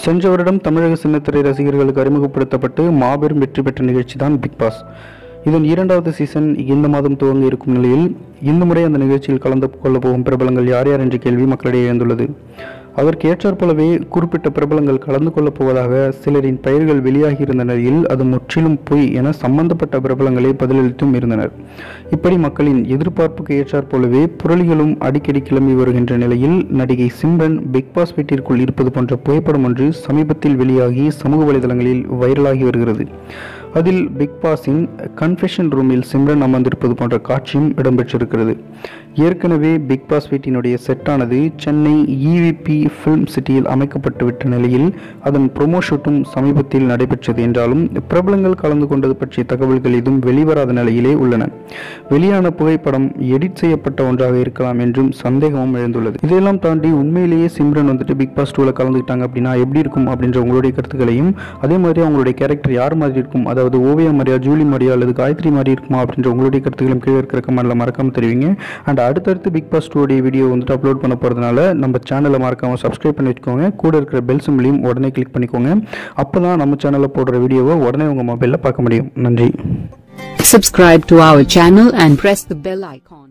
சென்ற வருடம் தமிழக சின்னத்திரை ரசிகர்களுக்கு அறிமுகப்படுத்தப்பட்டு மாபெரும் வெற்றி பெற்ற நிகழ்ச்சி தான் பிக் பாஸ். இதன் 2வது சீசன் இந்த மாதம் துவங்க இருக்கும் நிலையில் இந்த முறை அந்த நிகழ்ச்சியில் கலந்து கொள்ள போகும் பிரபலங்கள் யார் யார் என்ற கேள்வி மக்களிடையே எழுந்துள்ளது. அதற்கு ஏற்றாற் போலவே குறிப்பிட்ட பிரபலங்கள் கலந்து கொள்ளப் போவதாக சிலரின் பெயர்கள் வெளியாகியிருந்த நிலையில் அது முற்றிலும் பொய் என சம்பந்தப்பட்ட பிரபலங்களே பதிலளித்தும் இருந்தனர். இப்படி மக்களின் எதிர்பார்ப்புக்கு ஏற்றாற் போலவே புரளிகளும் அடிக்கடி கிளம்பி வருகின்ற நிலையில் நடிகை சிம்ரன் பிக் பாஸ் வீட்டிற்குள் இருப்பது போன்ற புகைப்படம் ஒன்று சமீபத்தில் வெளியாகி சமூக வலைதளங்களில் வைரலாகி வருகிறது. அதில் பிக் பாஸின் கன்ஃபெஷன் ரூமில் சிம்ரன் அமர்ந்திருப்பது போன்ற காட்சியும் இடம்பெற்றிருக்கிறது. ஏற்கனவே பிக் பாஸ் வீட்டினுடைய செட்டானது சென்னை EVP ஃபிலிம் சிட்டியில் அமைக்கப்பட்டுவிட்ட நிலையில் அதன் ப்ரொமோ ஷூட்டும் சமீபத்தில் நடைபெற்றது என்றாலும் பிரபலங்கள் கலந்து கொண்டது பற்றிய தகவல்கள் எதுவும் வெளிவராத நிலையிலே உள்ளன. வெளியான புகைப்படம் எடிட் செய்யப்பட்ட ஒன்றாக இருக்கலாம் என்றும் சந்தேகமும் எழுந்துள்ளது. இதையெல்லாம் தாண்டி உண்மையிலேயே சிம்ரன் பிக் பாஸ் 2ல கலந்துக்கிட்டாங்க அப்படின்னா எப்படி இருக்கும் அப்படின்ற உங்களுடைய கருத்துக்களையும், அதே மாதிரி அவங்களுடைய கேரக்டர் யார் மாதிரி இருக்கும், அதாவது ஓவியா மாதிரியா, ஜூலி மாதிரியா அல்லது காயத்ரி மாதிரி இருக்குமா அப்படின்ற உங்களுடைய கருத்துக்களும் கீழே இருக்கிற கமெண்ட்ல மறக்காம தெரிவிங்க. அண்ட் அடுத்தடுத்து பிக் பாஸ் 2 வீடியோ அப்லோட் பண்ண போறதுனால நம்ம சேனலை மறக்காம சப்ஸ்கிரைப் பண்ணி வச்சுக்கோங்க. கூட இருக்கிற பெல் சிம்பலையும் உடனே கிளிக் பண்ணிக்கோங்க. அப்பதான் நம்ம சேனல்ல போடுற வீடியோவை உடனே உங்க மொபைல்ல பார்க்க முடியும். நன்றி. Subscribe to our channel and press the bell icon.